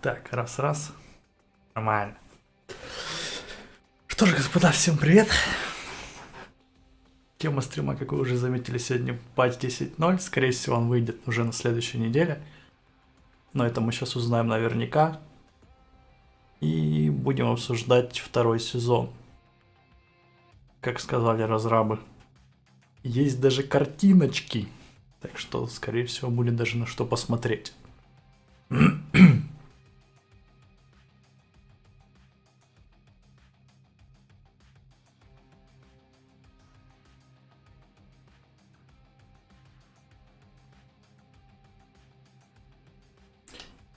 Так, раз. Нормально. Что ж, господа, всем привет. Тема стрима, как вы уже заметили, сегодня патч 10.0. Скорее всего, он выйдет уже на следующей неделе. Но это мы сейчас узнаем наверняка. И будем обсуждать второй сезон. Как сказали разрабы. Есть даже картиночки. Так что, скорее всего, будет даже на что посмотреть.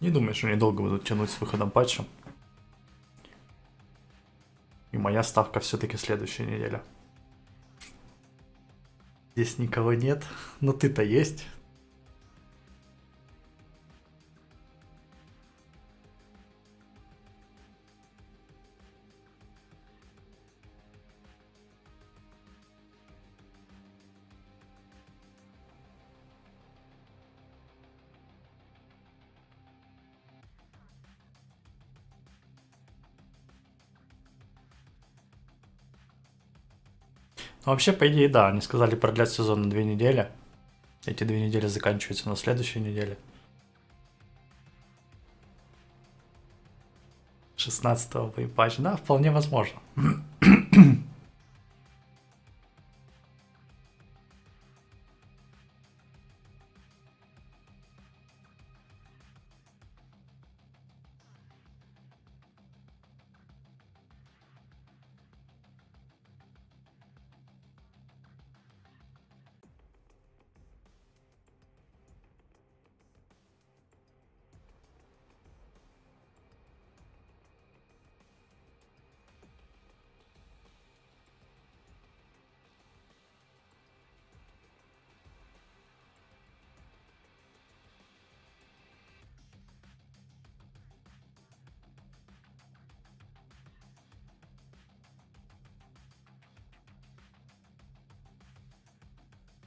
Не думаю, что они долго будут тянуть с выходом патча. И моя ставка все-таки следующая неделя. Здесь никого нет, но ты-то есть. Ну, вообще, по идее, да, они сказали продлять сезон на 2 недели. Эти 2 недели заканчиваются на следующей неделе. 16-го будет патч, да, вполне возможно.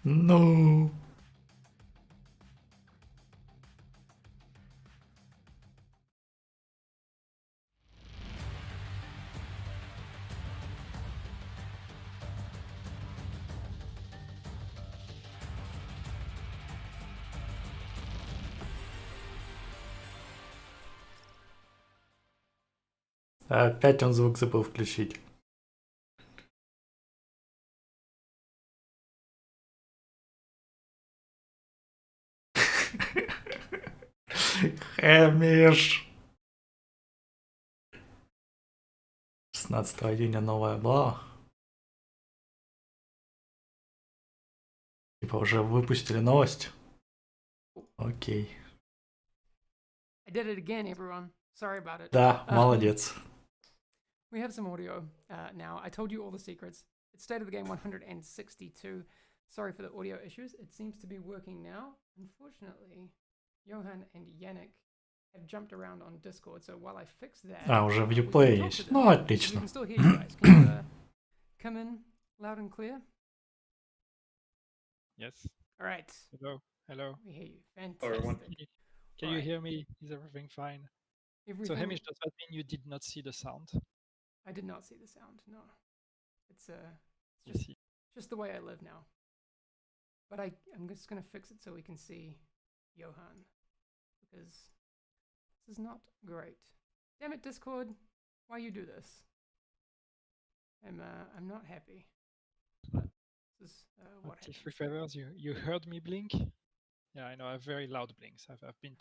Ну... Опять он звук забыл включить. Хэмиш. 16 июня новая была. Типа уже выпустили новость. Окей. I did it again, everyone. Sorry about it. Да, молодец. We have some audio now. I told you all the secrets. It's state of the game 162. Sorry for the audio issues. It seems to be working now. Unfortunately, Johan and Yannick have jumped around on Discord, so while I fix that... А, уже в we can Uplay talk есть. to them. Ну, We отлично. can still hear you guys. Can you come in loud and clear? Yes. All right. Hello. We hear you. Fantastic. Can you hear me? Is everything fine? So Hamish, does that mean you did not see the sound? I did not see the sound. No, it's Yes, just the way I live now. But I'm just gonna fix it so we can see Johan, because this is not great. Damn it, Discord! Why you do this? I'm not happy. But this is what Active happens. favors. You heard me blink? Yeah, I know. I have very loud blinks. I've been.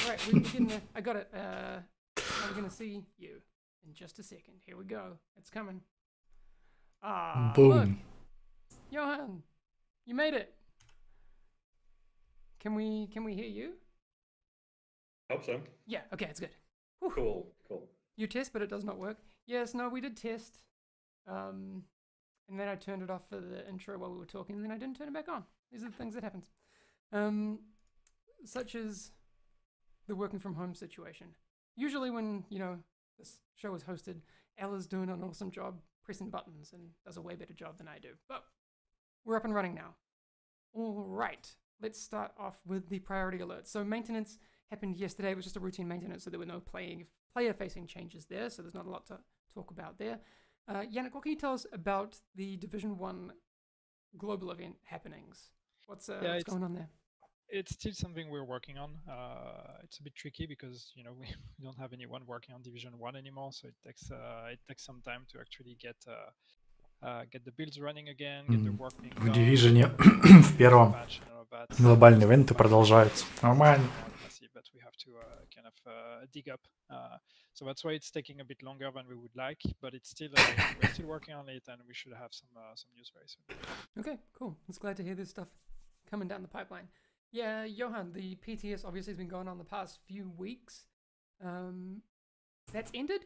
Right, we're getting there. I got it. I'm gonna see you in just a second. Here we go. It's coming. Ah, Boom. look, Johan, you made it. Can we hear you? I hope so. Yeah. Okay, it's good. Cool. You test, but it does not work. Yes. No, we did test. And then I turned it off for the intro while we were talking, and then I didn't turn it back on. These are the things that happens. Such as the working from home situation. Usually when, this show is hosted, Ella's doing an awesome job pressing buttons and does a way better job than I do. But we're up and running now. All right, let's start off with the priority alerts. So maintenance happened yesterday was just a routine maintenance, so there were no player-facing changes there, so there's not a lot to talk about there. Yannick, what can you tell us about the Division 1 global event happenings? What's going on there? It's still something we're working on. It's a bit tricky because we don't have anyone working on Division 1 anymore, so it takes some time to actually get the builds running again, get the work being В done. Division в первом глобальные ивенты продолжаются. Нормально. But we have to kind of dig up. So that's why it's taking a bit longer than we would like, but it's still we're still working on it, and we should have some news very soon. Okay, cool. It's glad to hear this stuff coming down the pipeline. Yeah, Johan, the PTS obviously has been going on the past few weeks. That's ended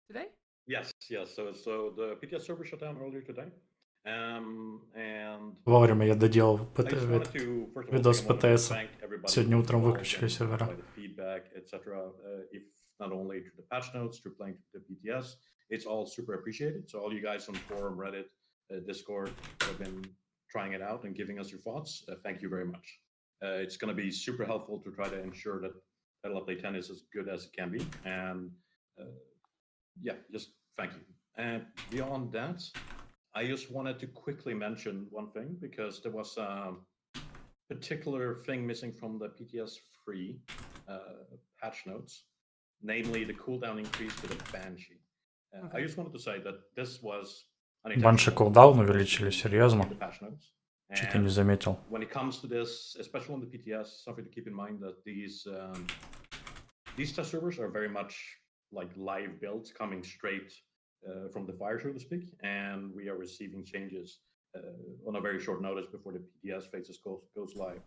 today? Yes. So the PTS server shut down earlier today. And Вовремя я доделал видос ПТС. Сегодня утром выключили сервера. Feedback, etc. If not only to the patch notes, to playing to the PTS, it's all super appreciated. So all you guys on forum, Reddit, Discord have been trying it out and giving us your thoughts. Thank you very much. It's going to be super helpful to try to ensure that Title Update 10 is as good as it can be. And just thank you. And beyond that, I just wanted to quickly mention one thing, because there was a particular thing missing from the PTS free patch notes, namely the cooldown increase to the Banshee. I just wanted to say that this was Банши кулдаун увеличили, серьезно? Что-то не заметил. When it comes to this, especially on the PTS, something to keep in mind that these test servers are very much like live builds coming straight from the fire, so to speak, and we are receiving changes on a very short notice before the PTS phases goes live.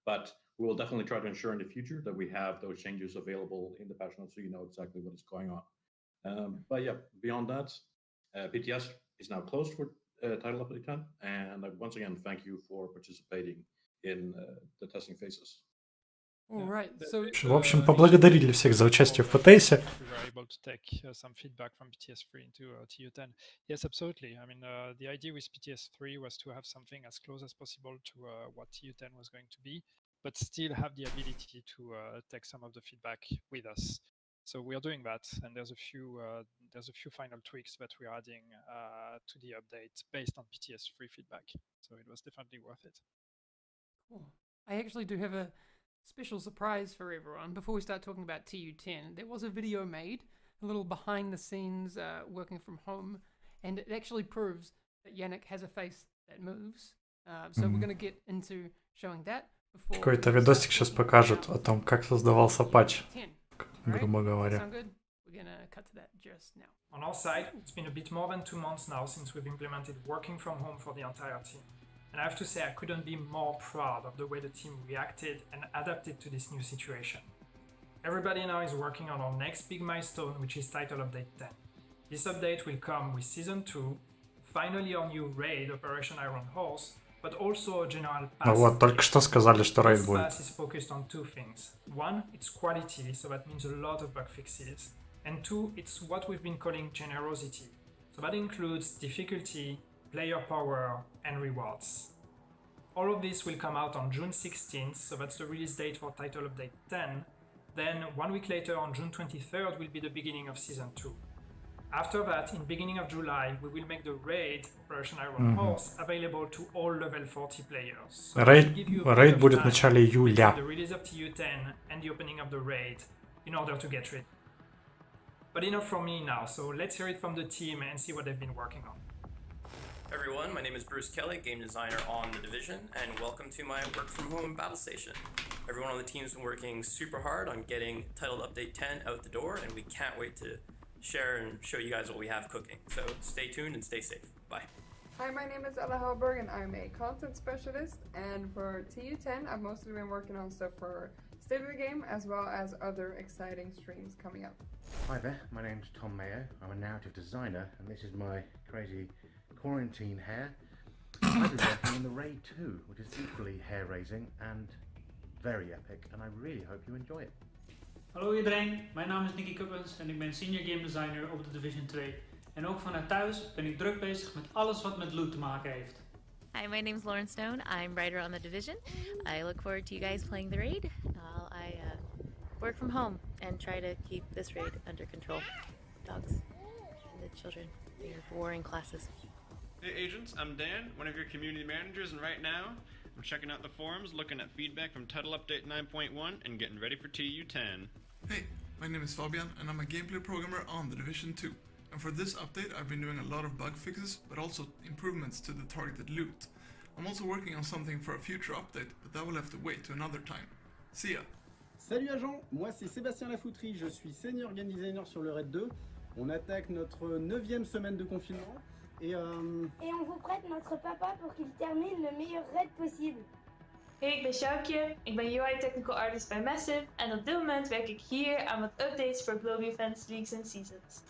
But we will definitely try to ensure in the future that we have those changes available in the patch notes, so you know exactly what is going on. But yeah, beyond that, PTS is now closed for Title Update 10, and once again, thank you for participating in the testing phases. All right. So, в общем, поблагодарили всех за участие в ПТСе. We were able to take some feedback from PTS3 into TU10. Yes, absolutely. I mean, the idea with PTS3 was to have something as close as possible to what TU10 was going to be, but still have the ability to take some of the feedback with us. So we are doing that, and there's a few final tweaks that we're adding to the update based on PTS3 feedback. So it was definitely worth it. Cool. I actually do have a special surprise for everyone. Before we start talking about TU10, there was a video made, a little behind the scenes working from home, and it actually proves that Yannick has a face that moves. So we're going to get into showing that before. Какой-то видосик сейчас покажет о том, как создавался патч, грубо говоря. We're going to cut to that just now. On our side, it's been a bit more than 2 months now since we've implemented working from home for the entire team. And I have to say, I couldn't be more proud of the way the team reacted and adapted to this new situation. Everybody now is working on our next big milestone, which is Title Update 10. This update will come with Season 2, finally our new raid, Operation Iron Horse, but also a general pass. Ну вот, только что сказали, что рейд будет. This pass is focused on 2 things. One, it's quality, so that means a lot of bug fixes. And 2, it's what we've been calling generosity. So that includes difficulty, player power, and rewards. All of this will come out on June 16th, so that's the release date for Title Update 10. Then 1 week later, on June 23rd, will be the beginning of Season 2. After that, in beginning of July, we will make the raid, Operation Iron Horse, available to all level 40 players. So Рейд будет в начале июля. The release of TU10 and the opening of the raid in order to get ready. But enough from me now, so let's hear it from the team and see what they've been working on. Hey everyone, my name is Bruce Kelly, game designer on The Division, and welcome to my work from home battle station. Everyone on the team's been working super hard on getting Title Update 10 out the door, and we can't wait to share and show you guys what we have cooking. So stay tuned and stay safe. Bye. Hi, my name is Ella Hallberg and I'm a content specialist, and for TU10 I've mostly been working on stuff for State of the Game as well as other exciting streams coming up. Hi there, my name's Tom Mayo. I'm a narrative designer and this is my crazy quarantine hair. I've been working on the raid too, which is equally hair-raising and very epic, and I really hope you enjoy it. Hallo iedereen, mijn naam is Nicky Kuppens en ik ben senior game designer op de Division 2. En ook vanuit thuis ben ik druk bezig met alles wat met loot te maken heeft. Hi, my name's Lauren Stone. I'm writer on the Division. I look forward to you guys playing the raid. work from home and try to keep this raid under control. Dogs and the children, they're warring classes. Hey agents, I'm Dan, one of your community managers, and right now I'm checking out the forums, looking at feedback from Title Update 9.1 and getting ready for TU10. Hey, my name is Fabian and I'm a gameplay programmer on The Division 2. And for this update I've been doing a lot of bug fixes, but also improvements to the targeted loot. I'm also working on something for a future update, but that will have to wait to another time. See ya! Salut agent, moi c'est Sébastien Lafouterie, je suis senior game designer sur le Raid 2. On attaque notre 9e semaine de confinement et on vous prête notre papa pour qu'il termine le meilleur raid possible. Hey, ik ben Sjoukje, ik ben UI Technical Artist bij Massive en op dit moment werk ik hier aan wat updates voor Global Events, Leagues en Seasons.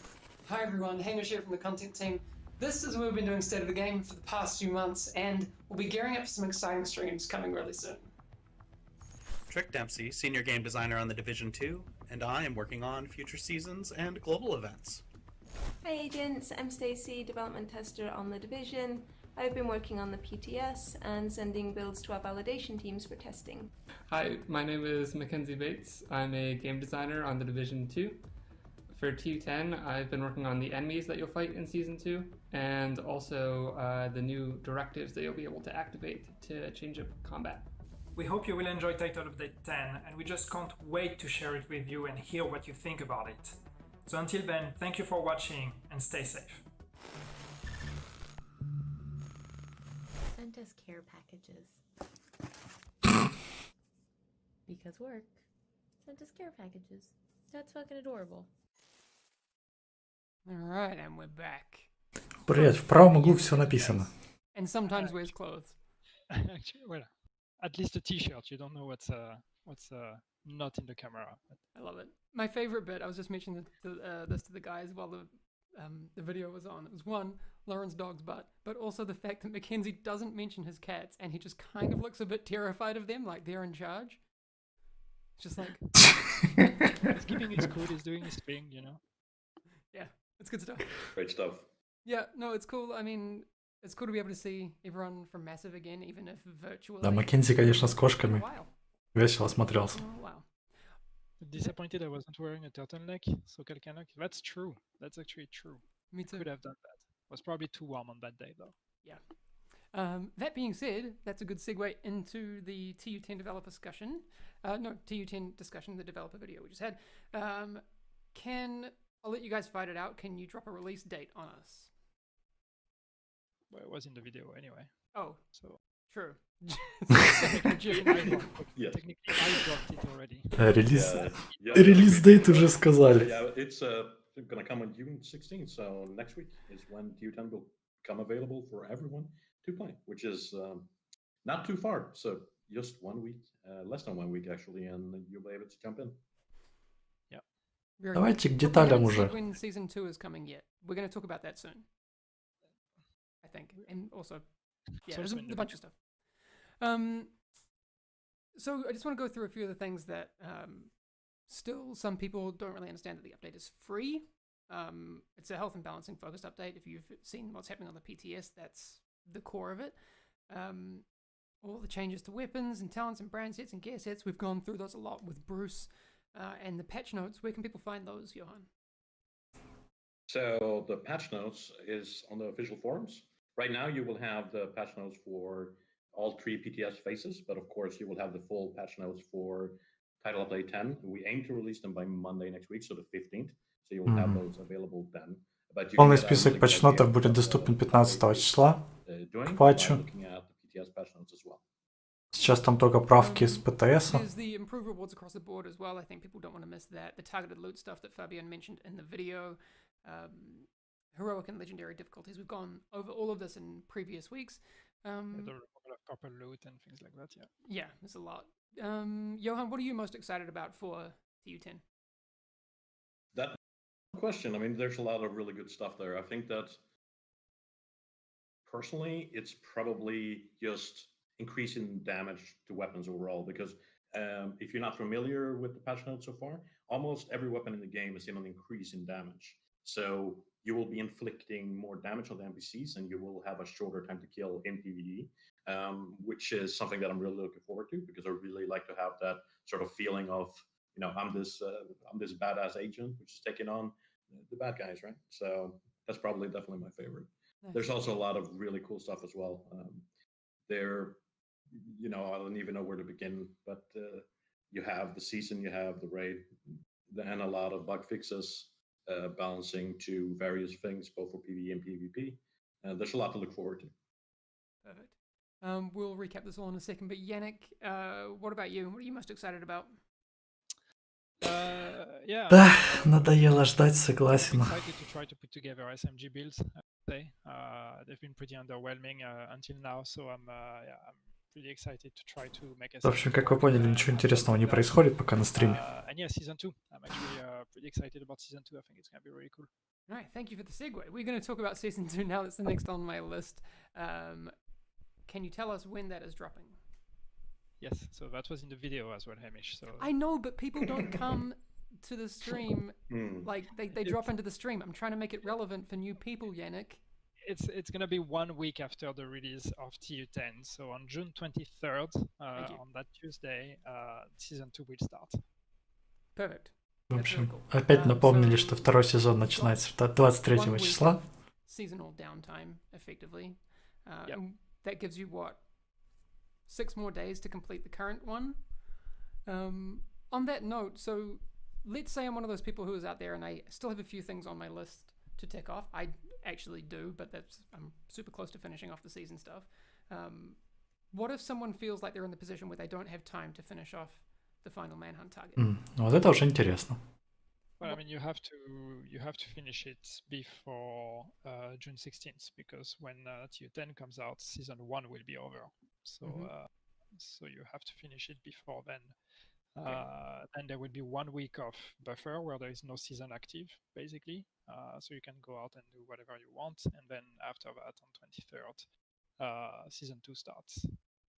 Hi everyone, Hamish here from the content team. This is where we've been doing State of the Game for the past few months, and we'll be gearing up for some exciting streams coming really soon. Trick Dempsey, senior game designer on The Division 2, and I am working on future seasons and global events. Hi agents, I'm Stacey, development tester on The Division. I've been working on the PTS and sending builds to our validation teams for testing. Hi, my name is Mackenzie Bates. I'm a game designer on The Division 2. For TU10, I've been working on the enemies that you'll fight in Season 2, and also the new directives that you'll be able to activate to change up combat. We hope you will enjoy Title Update 10, and we just can't wait to share it with you and hear what you think about it. So until then, thank you for watching and stay safe. Sent us care packages. Because work sent us care packages. That's fucking adorable. Alright, and we're back. Привет, в правом углу все написано. And sometimes wears clothes. Actually, well, at least a t-shirt. You don't know what's not in the camera. I love it. My favorite bit, I was just mentioning this to the guys while the video was on. It was one, Lauren's dog's butt, but also the fact that Mackenzie doesn't mention his cats and he just kind of looks a bit terrified of them, like they're in charge. It's just like... He's keeping his cool, he's doing his thing, you know? Yeah, it's good stuff. Great stuff. Yeah, no, it's cool. I mean, it's cool to be able to see everyone from Massive again, even if virtually. Да, Маккензи, конечно, с кошками. Весело смотрелся. Oh, wow. Disappointed I wasn't wearing a turtleneck, so Kalkanak. That's true. That's actually true. Me too. Could have done that. Was probably too warm on that day though. Yeah. That being said, that's a good segue into the TU10 developer discussion. TU10 discussion, the developer video we just had. I'll let you guys fight it out. Can you drop a release date on us? Well, it was in the video anyway. Oh, so true. Technically, I dropped it already. Релиз дейт уже сказали. Yeah, it's gonna come on June 16th, so next week is when TU10 will come available for everyone to play, which is not too far. So just 1 week, less than 1 week actually, and you'll be able to jump in. Давайте к деталям уже. When season 2 is coming yet. We're going to talk about that soon. I think. And also, yeah, there's a bunch of stuff. So I just want to go through a few of the things that still some people don't really understand that the update is free. It's a health and balancing focused update. If you've seen what's happening on the PTS, that's the core of it. All the changes to weapons and talents and brand sets and gear sets, we've gone through those a lot with Bruce. And the patch notes, where can people find those, Johan? So the patch notes is on the official forums. Right now you will have the patch notes for all 3 PTS phases, but of course you will have the full patch notes for Title Update 10. We aim to release them by Monday next week, so the 15th. So you will have those available then. But Полный список патчнотов будет доступен 15 числа к патчу. Сейчас там только правки с ПТС. There's the improved rewards across the board as well. I think people don't want to miss that. The targeted loot stuff that Fabian mentioned in the video. Heroic and legendary difficulties. We've gone over all of this in previous weeks. The removal of copper loot and things like that, yeah. Yeah, there's a lot. Johan, what are you most excited about for TU10? That question. I mean, there's a lot of really good stuff there. I think that personally, it's probably just increasing damage to weapons overall, because if you're not familiar with the patch notes so far, almost every weapon in the game is in an increase in damage. So you will be inflicting more damage on the NPCs and you will have a shorter time to kill in PvE, which is something that I'm really looking forward to, because I really like to have that sort of feeling of I'm this badass agent which is taking on the bad guys, right? So that's probably definitely my favorite. Nice. There's also a lot of really cool stuff as well. I don't even know where to begin, but you have the season, you have the raid, and a lot of bug fixes, balancing to various things, both for PvE and PvP. There's a lot to look forward to. Perfect. We'll recap this all in a second, but Yannick, what about you? What are you most excited about? Да, надоело ждать, согласен. Excited to try to put together SMG builds, I would say. They've been pretty underwhelming until now, so I'm pretty excited to try to make В общем, как вы поняли, ничего интересного не происходит пока на стриме. And yeah, season 2. I'm actually pretty excited about season 2. I think it's going to be really cool. All right, thank you for the segue. We're going to talk about season 2 now. That's the next on my list. Can you tell us when that is dropping? Yes, so that was in the video as well, Hamish. So I know, but people don't come to the stream like they drop into the stream. I'm trying to make it relevant for new people, Yannick. It's going to be 1 week after the release of TU10. So on June 23rd, on that Tuesday, season 2 will start. Perfect. В общем, опять напомнили, что второй сезон начинается 23 числа. Seasonal downtime, effectively. That gives you what? 6 more days to complete the current one. On that note, so let's say I'm one of those people who is out there and I still have a few things on my list to tick off. I actually do, but I'm super close to finishing off the season stuff. What if someone feels like they're in the position where they don't have time to finish off the final manhunt target? Вот это уже интересно. Well, I mean, you have to finish it before June 16th, because when TU10 comes out, season 1 will be over. So so you have to finish it before then. And there will be 1 week of buffer where there is no season active, basically. So you can go out and do whatever you want. And then after that, on 23rd, season 2 starts.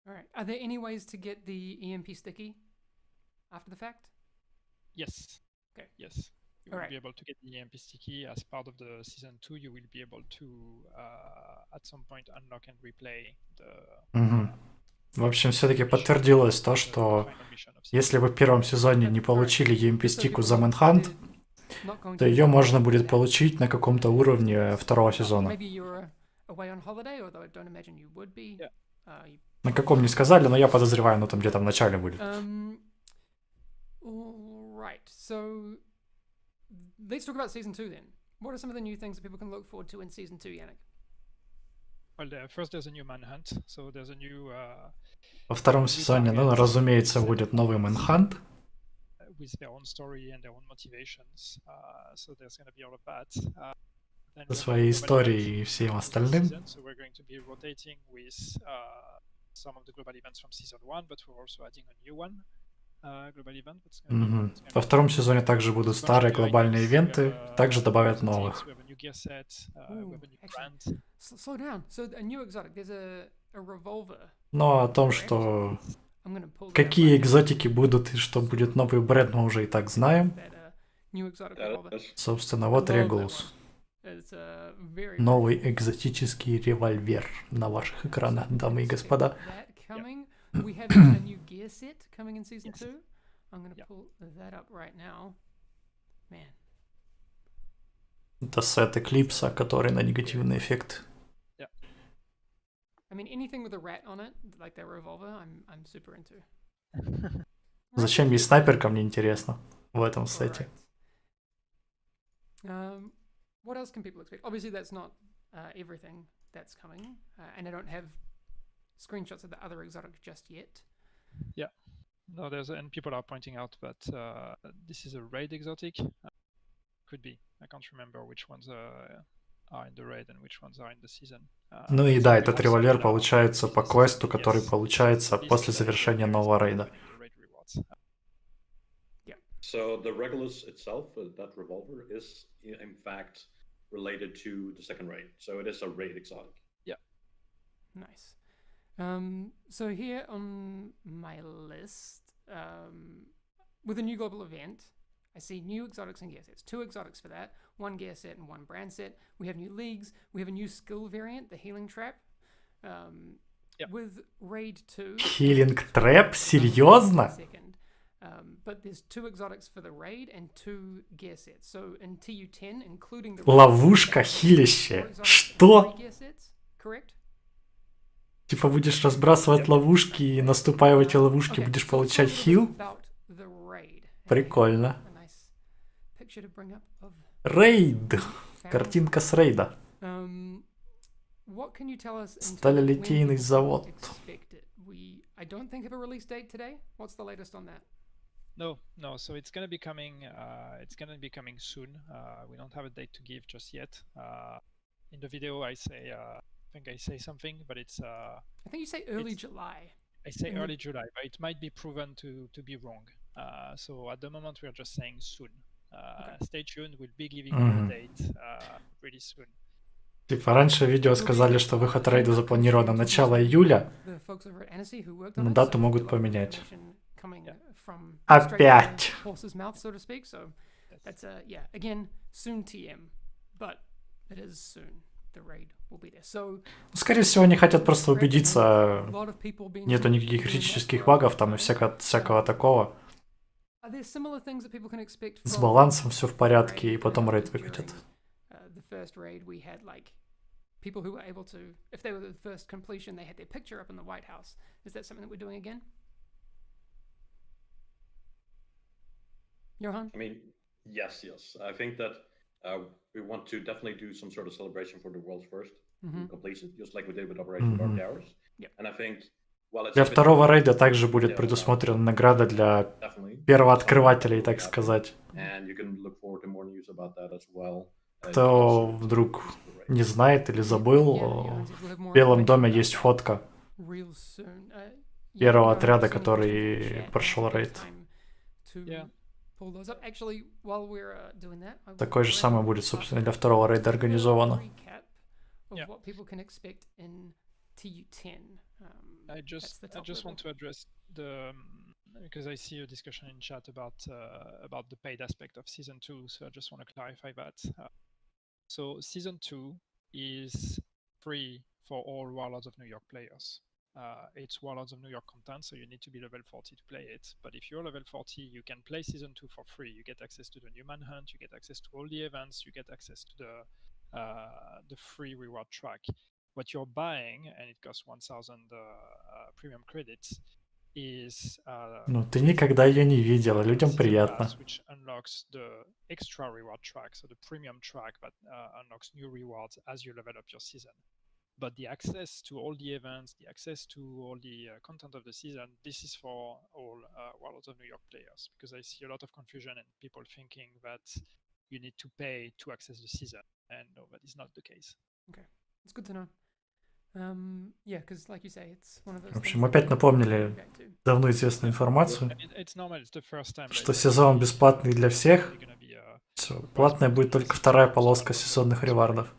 All right. Are there any ways to get the EMP sticky after the fact? Yes. Okay. Yes. You All will right. be able to get the EMP sticky as part of the season 2. You will be able to, at some point, unlock and replay the. В общем, все-таки подтвердилось то, что если вы в первом сезоне не получили EMP-стику за Manhunt, то ее можно будет получить на каком-то уровне второго сезона. На каком не сказали, но я подозреваю, ну там где-то в начале будет. Right, so let's talk about season 2 then. What are some of the new things that people can look forward to in season 2, Yannick? Well, first there's a new manhunt, so there's a new. Во втором сезоне, ну, разумеется, будет новый Manhunt. With their own story and their own motivations, so there's going to be all of that. Со своей историей и всем остальным. So we're going to be rotating with some of the global events from season 1, but we're also adding a new one. Global event. Во втором сезоне также будут старые глобальные ивенты, также добавят новых. Slow down. So a new exotic. There's a revolver. Но о том, что какие экзотики будут и что будет новый бренд, мы уже и так знаем. Собственно, вот Регулус. Новый экзотический револьвер на ваших экранах, дамы и господа. We have a new gear set coming in season 2. I'm going to pull that up right now. Man. Это сет Эклипса, который на негативный эффект. I mean, anything with a rat on it, like that revolver, I'm super into. Зачем есть снайперка, мне интересно, в этом сете. What else can people expect? Obviously, that's not everything that's coming, and I don't have screenshots of the other exotic just yet. Yeah, no, and people are pointing out that this is a raid exotic. Could be. I can't remember which ones are in the raid and which ones are in the season. Ну и да, этот револьвер получается по квесту, который получается после завершения нового рейда. So the Regulus itself, that revolver, is in fact related to the second raid. So it is a raid exotic. Yeah. Nice. So here on my list, with a new global event, I see new exotics and gear sets. 2 exotics for that, 1 gear set and 1 brand set. We have new leagues. We have a new skill variant, the Healing Trap. With Raid 2. Healing Trap? Серьезно? But there's 2 exotics for the raid and 2 gear sets. So in TU10, including the Ловушка, хилище. Что? gear sets, correct? Типа будешь разбрасывать ловушки и наступая в эти ловушки будешь получать хил? Прикольно. Рейд. Картинка с рейда. Сталелитейный завод. I don't think of a release date today. What's the latest on that? No. So it's gonna be coming. It's gonna be coming soon. We don't have a date to give just yet. In the video, I say, I think I say something, but it's. I think you say early July. I say early July, but it might be proven to be wrong. So at the moment, we are just saying soon. Stay tuned. We'll be giving you a date pretty soon. Типа раньше в видео сказали, что выход рейда запланирован на начало июля, но дату могут поменять. Опять! Скорее всего, они хотят просто убедиться, нету никаких критических багов там и всякого такого. С балансом все в порядке, и потом рейд выкатят. First raid, we had like people who were able to, if they were the first completion, they had their picture up in the White House. Is that something that we're doing again? Johan? I mean, yes. I think that we want to definitely do some sort of celebration for the world's first completion, just like we did with Operation Dark Towers. And I think, для второго рейда также будет предусмотрена награда для первооткрывателей, так сказать. And you can look forward to more news about that as well. Кто вдруг не знает или забыл, в Белом доме есть фотка первого отряда, который прошел рейд. Такое же самое будет, собственно, для второго рейда организовано. I just want to address the because I see a discussion in chat about the paid aspect of season 2, so I just want to clarify that. So season 2 is free for all Warlords of New York players. It's Warlords of New York content, so you need to be level 40 to play it. But if you're level 40, you can play season 2 for free. You get access to the new manhunt, you get access to all the events, you get access to the free reward track. What you're buying, and it costs 1,000 premium credits, is ну ты никогда ее не видела, людям приятно. Which unlocks the extra reward track, so the premium track that unlocks new rewards as you level up your season. But the access to all the events, the access to all the content of the season, this is for all Warlords of New York players, because I see a lot of confusion and people thinking that you need to pay to access the season, and no, that is not the case. Okay, it's good to know. Yeah, because like you say, it's one of those. В общем, опять напомнили давно известную информацию, что сезон бесплатный для всех. Все, платная будет только вторая полоска сезонных ревардов.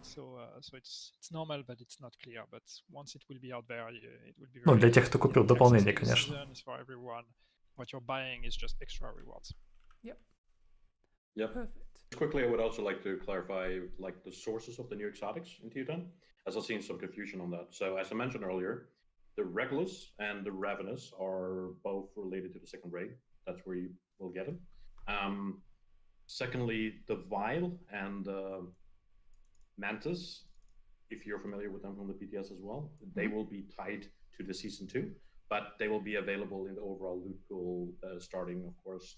Ну, для тех, кто купил дополнение, конечно. Yep. Quickly, I would also like to clarify like the sources of the new exotics in TU10, as I've seen some confusion on that. So as I mentioned earlier, the Regulus and the Ravenous are both related to the second raid. That's where you will get them. Secondly, the Vile and Mantis, if you're familiar with them from the PTS as well, they will be tied to the Season 2, but they will be available in the overall loot pool starting, of course,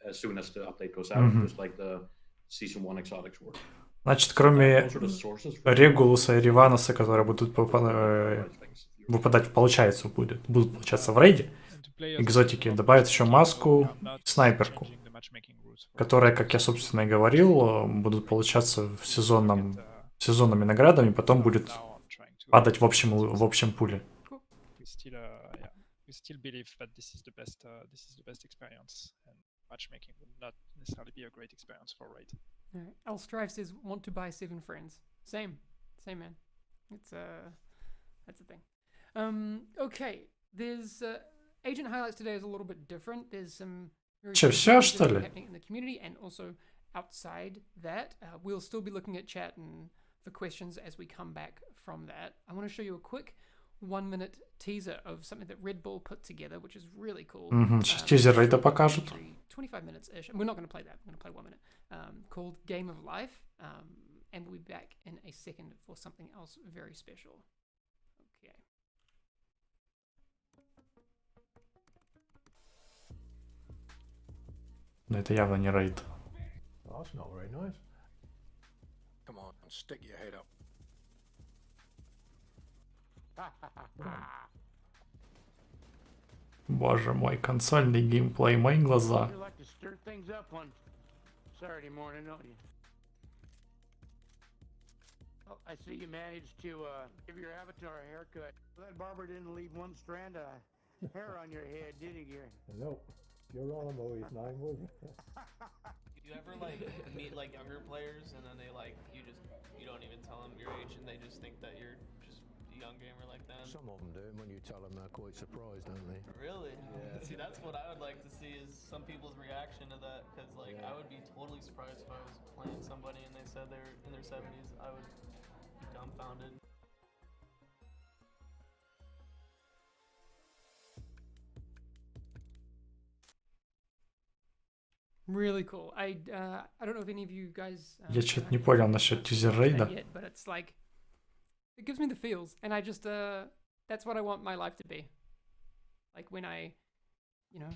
as soon as the update goes out, just like the Season 1 exotics were. Значит, кроме Регулуса и Риваноса, которые будут выпадать, получается, будут получаться в рейде, экзотики, добавят еще маску, снайперку, которые, как я, собственно, и говорил, будут получаться в сезонными наградами, потом будет падать в общем пуле. Matchmaking would not necessarily be a great experience for raid. L Strive says, want to buy 7 friends. Same man. It's that's the thing. Okay, there's agent highlights today is a little bit different. There's some very happening in the community and also outside that. We'll still be looking at chat and for questions as we come back from that. I want to show you a quick 1-minute teaser of something that Red Bull put together, which is really cool. Сейчас тизер это покажут. 25 minutes-ish. We're not going to play that. We're going to play 1 minute. Called Game of Life. And we'll be back in a second for something else very special. Okay. Но это явно не рейд. Oh, that's not very nice. Come on, stick your head up. Боже мой, консольный геймплей, мои глаза. You like to stir things up on Saturday morning, don't you? Well, I see you managed to give your avatar a haircut. That barber didn't leave one strand of hair on your head, did he, Gary? Nope. You're on him, always 9, was you? You ever like meet like younger players and then they like you don't even tell them your age and they just think that you're just a young gamer like them? Some of them do, and when you tell them, they're quite surprised, aren't they? Really? Yeah. See, that's what I would like to see is some people's reaction to that, because like I would be totally surprised if I was playing somebody and they said they're in their 70s. I would be dumbfounded. Really cool. I don't know if any of you guys. Я что-то не понял насчет тизер рейда. But it's like, it gives me the feels, and I just that's what I want my life to be. Like when I, you know,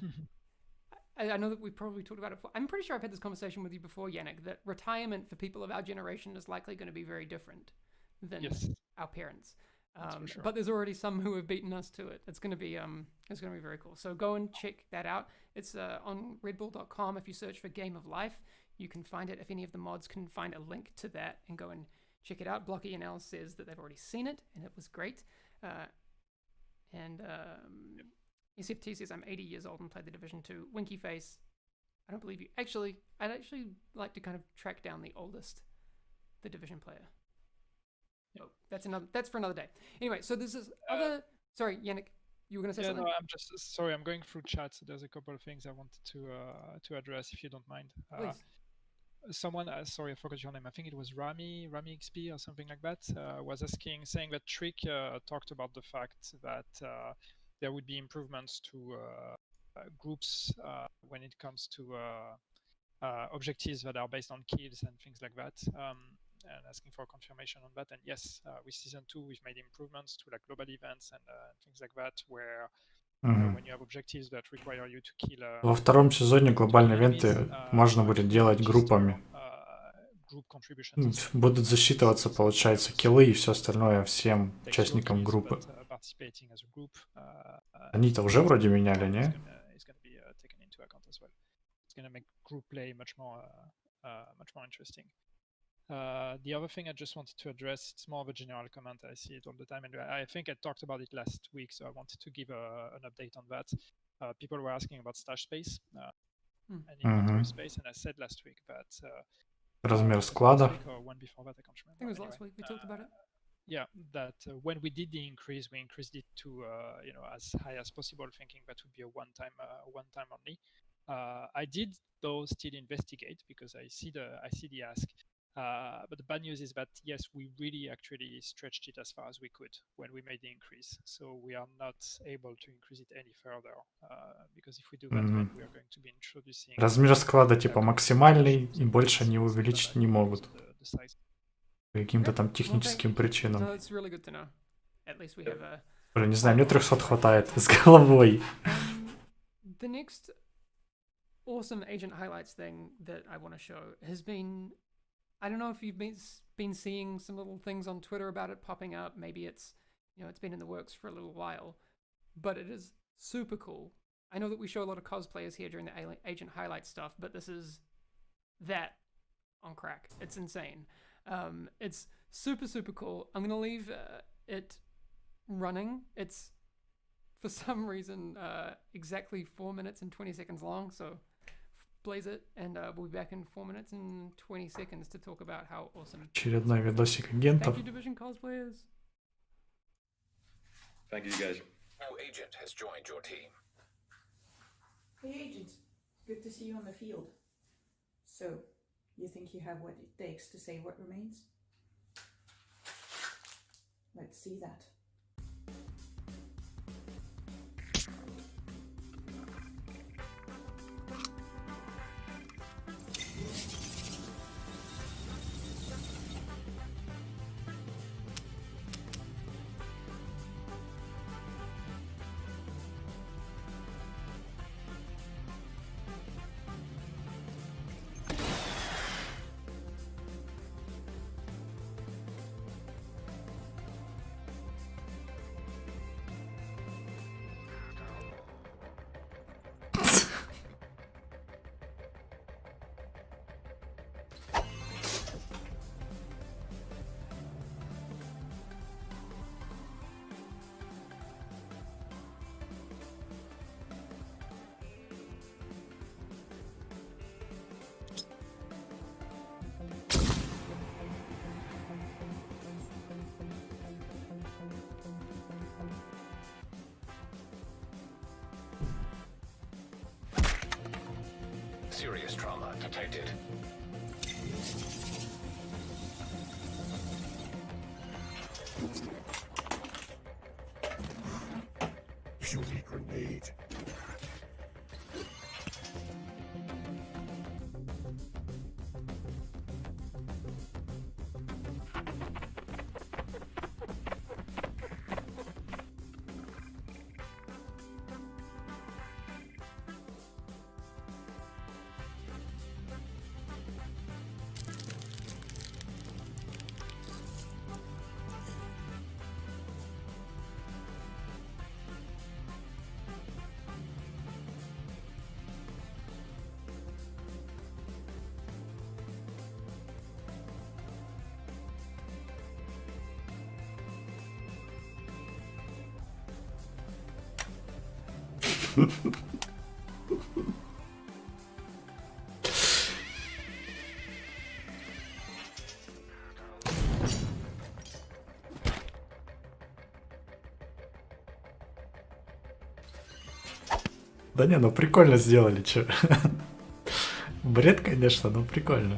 I know that we've probably talked about it before. I'm pretty sure I've had this conversation with you before, Yannick, that retirement for people of our generation is likely going to be very different than our parents. Sure. But there's already some who have beaten us to it. It's going to be very cool. So go and check that out. It's on redbull.com. If you search for Game of Life, you can find it. If any of the mods can find a link to that and go and check it out. Blocky NL says that they've already seen it and it was great. SFT says I'm 80 years old and played the Division 2. Winky face. I don't believe you. Actually, I'd actually like to kind of track down the oldest, the Division player. Oh, that's for another day. Anyway, so this is other. Sorry, Yannick, you were going to say something? No, I'm just sorry. I'm going through chat. So there's a couple of things I wanted to address, if you don't mind. Please. Someone, sorry, I forgot your name. I think it was Rami XP or something like that. Was saying that Trick talked about the fact that there would be improvements to groups when it comes to objectives that are based on kills and things like that. And asking for confirmation on that. And yes, with Season 2, we've made improvements to like global events and things like that, where when you have objectives that require you to kill. Во втором сезоне глобальные ивенты можно будет делать группами. Будут засчитываться, получается, киллы и все остальное всем участникам группы. Они-то уже вроде меняли, не? It's going to make group play much more interesting. The other thing I just wanted to address, it's more of a general comment. I see it all the time, and I think I talked about it last week, so I wanted to give an update on that. People were asking about stash space and inventory space, and I said last week that размер склада. or one before that, I can't remember. I think it was last week we talked about it. Yeah, that when we did the increase, we increased it to as high as possible, thinking that would be a one-time only. I did though still investigate because I see the ask. But the bad news is that, yes, we really actually stretched it as far as we could when we made the increase. So we are not able to increase it any further because if we do that, then we are going to be introducing... Размер склада типа максимальный и больше они увеличить не могут. По каким-то там техническим причинам. Уже не знаю, мне 300 хватает с головой. The next awesome agent highlights thing that I want to show has been... I don't know if you've been seeing some little things on Twitter about it popping up. Maybe it's been in the works for a little while, but it is super cool. I know that we show a lot of cosplayers here during the agent highlight stuff, but this is that on crack. It's insane. It's super, super cool. I'm going to leave it running. It's, for some reason, exactly 4 minutes and 20 seconds long, so blaze it, and we'll be back in 4 minutes and 20 seconds to talk about how awesome. Очередной видосик агентов. Thank you, Division cosplayers. Thank you, guys. New agent has joined your team. Hey, agent. Good to see you on the field. So, you think you have what it takes to save what remains? Let's see that. Serious trauma detected. Beauty grenade. Да не, ну прикольно сделали, чё. Бред, конечно, но прикольно.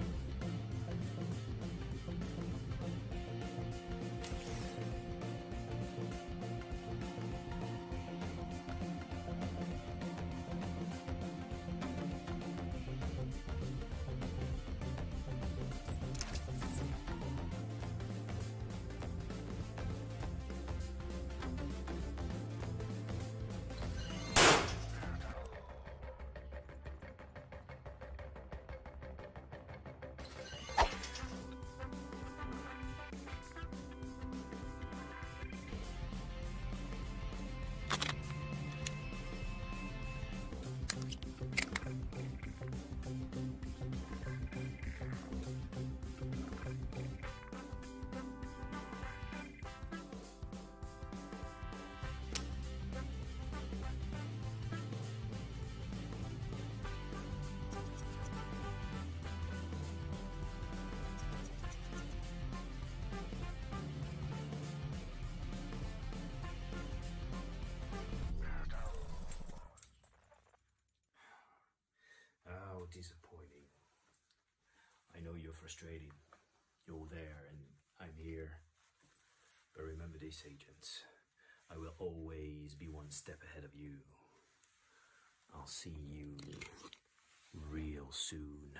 How disappointing. I know you're frustrated. You're there and I'm here. But remember this, agents. I will always be one step ahead of you. I'll see you real soon.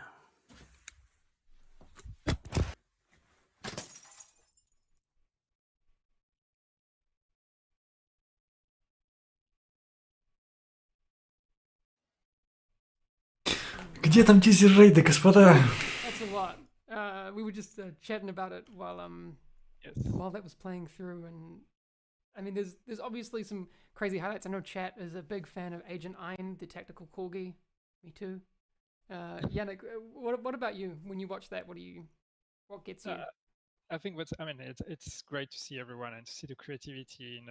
Где там тизер-рейды, господа? That's a lot. We were just chatting about it while while that was playing through, and I mean, there's obviously some crazy highlights. I know Chat is a big fan of Agent Ein, the tactical corgi. Me too. Yannick, what about you? When you watch that, what gets you? I think it's great to see everyone and to see the creativity in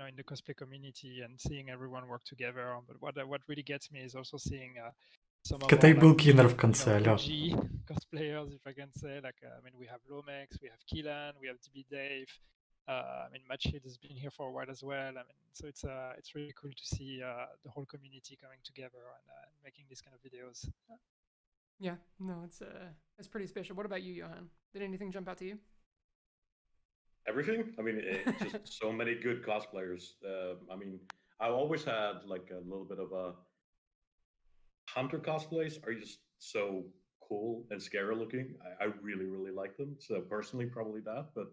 in the cosplay community and seeing everyone work together. But what really gets me is also seeing some of Это и был our Киннер в конце, алло. OG cosplayers, if I can say. We have Lomex, we have Keelan, we have DB Dave. Matchid has been here for a while as well. So it's really cool to see the whole community coming together and making these kind of videos. Yeah, no, it's pretty special. What about you, Johan? Did anything jump out to you? Everything. It's just so many good cosplayers. I always had like a little bit of a hunter cosplays are just so cool and scary looking. I really, really like them. So personally, probably that. But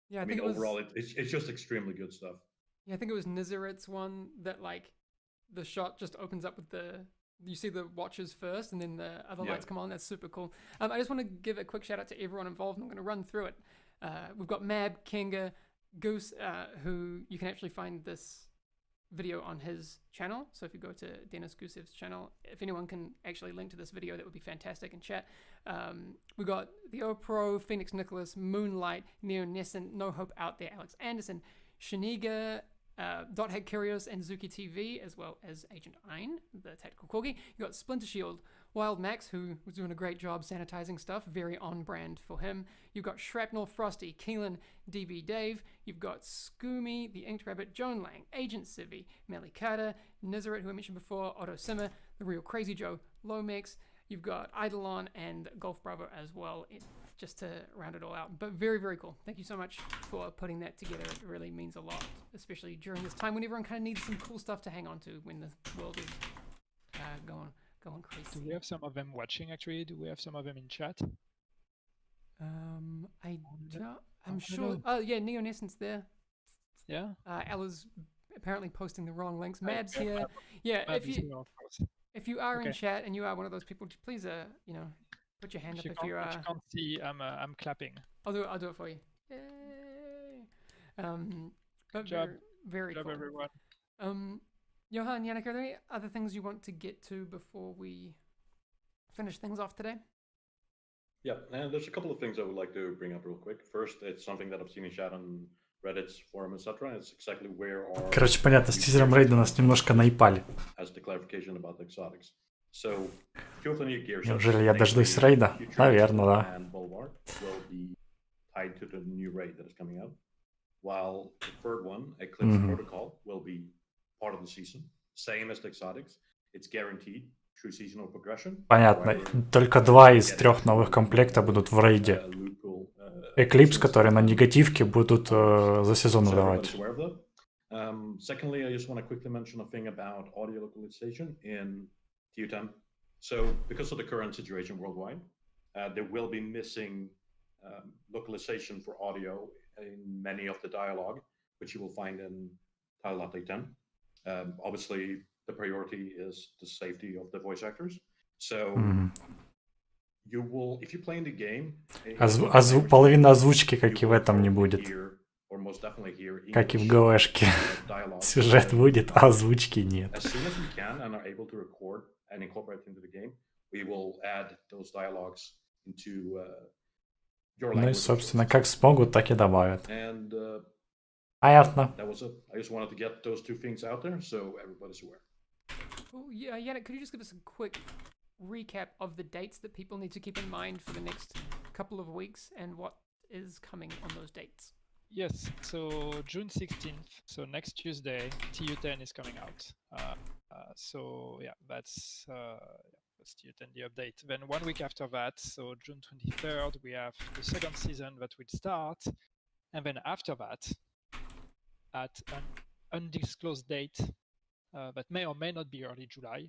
yeah, I think overall, it's just extremely good stuff. Yeah, I think it was Nizaret's one that like the shot just opens up with you see the watches first and then the other lights come on. That's super cool. I just want to give a quick shout out to everyone involved. I'm going to run through it. We've got Mab, Kenga, Goose, who you can actually find this video on his channel. So if you go to Dennis Gusev's channel, if anyone can actually link to this video, that would be fantastic in chat. We got the O-Pro, Phoenix Nicholas, Moonlight, Neo Nescent, No Hope Out There, Alex Anderson, Shaniga, Dothead Kyrios and Zuki TV, as well as Agent Ein, the tactical corgi. You got Splinter Shield, Wild Max, who was doing a great job sanitizing stuff, very on brand for him. You've got Shrapnel, Frosty, Keelan, DB Dave. You've got Scoomy, the Inked Rabbit, Joan Lang, Agent Civi, Melikata, Nizaret, who I mentioned before, Otto Simmer, The Real Crazy Joe, Lomex. You've got Eidolon and Golf Bravo as well, just to round it all out. But very, very cool. Thank you so much for putting that together. It really means a lot, especially during this time when everyone kind of needs some cool stuff to hang on to when the world is going crazy. Do we have some of them watching actually? Do we have some of them in chat? I'm sure. Oh yeah, Neonescence there. Yeah. Ella's apparently posting the wrong links. Oh, Mab's yeah, here. Yeah, Mab is here, of course. if you are in Okay. chat and you are one of those people, please put your hand If up you if you can't, are. if you can't see, I'm clapping. I'll do it for you. Yay. But Good job. very Good job, cool. everyone. Johan, Yannick, are there any other things you want to get to before we finish things off today? Yeah, and there's a couple of things I would like to bring up real quick. First, it's something that I've seen in chat on Reddit's forum, etc. It's exactly where are... Короче, понятно, с тизером рейда нас немножко наипали. As the clarification about the exotics. So, two of the new gear Неужели я дождусь рейда? Наверное, да. and Bulwark will be tied to the new raid that is coming out. While the third one, Eclipse Protocol, will be part of the season. Same as the exotics. It's guaranteed through seasonal progression. Понятно. Только 2 из 3 новых комплекта будут в рейде. Eclipse, которые на негативке, будут за сезон выдавать. Secondly, I just want to quickly mention a thing about audio localization in TU10. So, because of the current situation worldwide, there will be missing localization for audio in many of the dialogue, which you will find in Title Update 10. Obviously, the priority is the safety of the voice actors. So, you will, if you play in the game... Половина озвучки, как и в этом, не будет. Как и в ГВшке. Сюжет будет, а озвучки нет. As soon as we can and are able to record and incorporate into the game, we will add those dialogues into your language. Ну и, собственно, как смогут, так и добавят. And понятно. that was it. I just wanted to get those two things out there so everybody's aware. Oh, yeah, Yannick, could you just give us a quick recap of the dates that people need to keep in mind for the next couple of weeks and what is coming on those dates? Yes, so June 16th, so next Tuesday, TU10 is coming out. So yeah, that's TU10, the update. Then 1 week after that, so June 23rd, we have the second season that will start. And then after that, at an undisclosed date that may or may not be early July,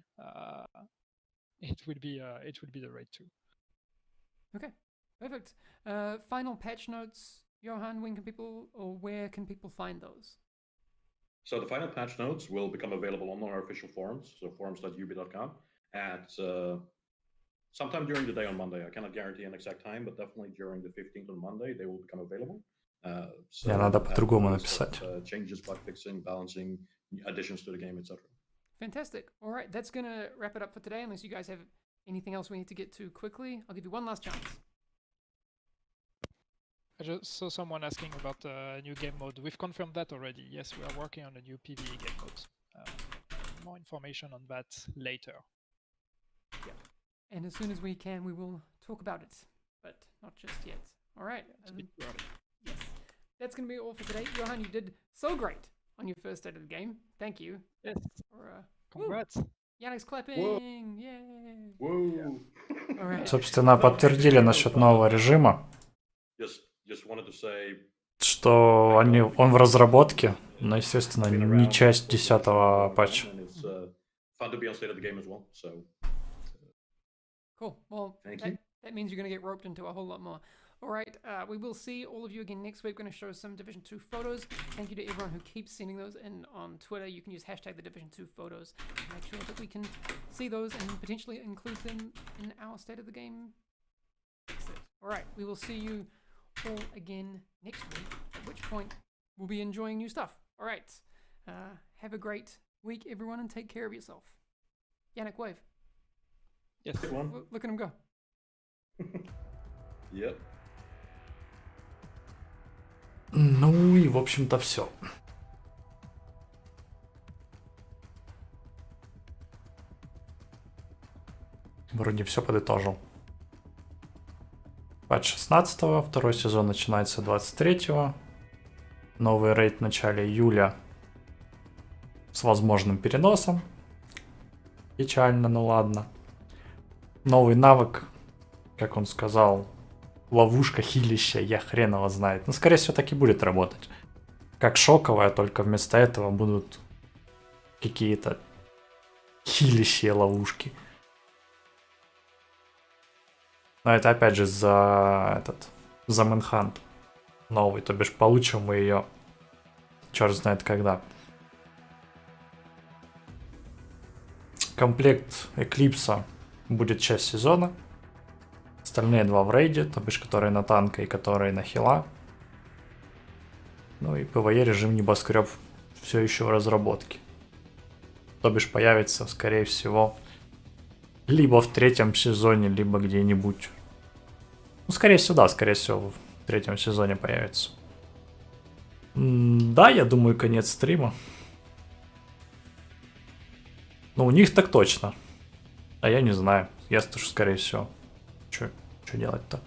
it will be the raid 2. Okay, perfect. Final patch notes. Johan, when can people, or where can people find those? So the final patch notes will become available on our official forums, so forums.ub.com, at sometime during the day on Monday. I cannot guarantee an exact time, but definitely during the 15th on Monday, they will become available. Мне надо по-другому написать. Changes, bug fixing, balancing, additions to the game, etc. Fantastic. All right, that's going to wrap it up for today, unless you guys have anything else we need to get to quickly. I'll give you one last chance. I just saw someone asking about a new game mode. We've confirmed that already. Yes, we are working on a new PvE game mode. More information on that later. Yeah. And as soon as we can, we will talk about it, but not just yet. All right. Yes. That's going to be all for today. Johan, you did so great on your first state of the game. Thank you. Yes. Congrats. Yannick's clapping. Whoa. Yay. Whoa. All right. Собственно, подтвердили насчет нового режима. Just wanted to say, что он в разработке, но, естественно, не часть 10-го патча. Fun to be on state of the game as well. So cool. Well, that means you're going to get roped into a whole lot more. All right, we will see all of you again next week. We're going to show some Division 2 photos. Thank you to everyone who keeps sending those in on Twitter. You can use hashtag the Division 2 photos to make sure that we can see those and potentially include them in our state of the game. All right, we will see you all again next week, at which point we'll be enjoying new stuff. All right, have a great week, everyone, and take care of yourself. Yannick, wave. Yes. Look at him go. Yep. Ну и, в общем-то, все. вроде все подытожил. Патч 16-го, второй сезон начинается 23-го. Новый рейд в начале июля с возможным переносом. Печально, ну ладно. Новый навык, как он сказал, ловушка хилища, я хрен его знает. Ну, скорее всего, так и будет работать. Как шоковая, только вместо этого будут какие-то хилищие ловушки. Но это опять же за Мэнхант новый, то бишь получим мы ее черт знает когда. Комплект Эклипса будет часть сезона. Остальные два в рейде, то бишь которые на танка и которые на хила. Ну и PvE режим небоскреб все еще в разработке. То бишь появится, скорее всего, либо в третьем сезоне, либо где-нибудь. Ну, скорее всего, да, скорее всего, в третьем сезоне появится. Да, я думаю, конец стрима. Ну, у них так точно. А я не знаю. Я тоже, скорее всего. Что делать-то?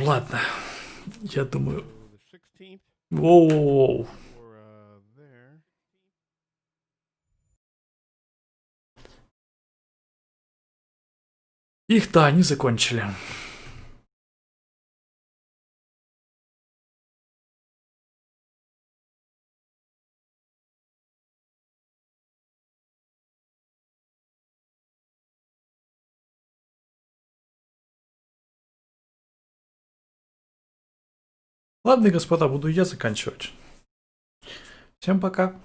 Ладно, я думаю... Воу-воу-воу. Их, да, они закончили. Ладно, господа, буду я заканчивать. Всем пока.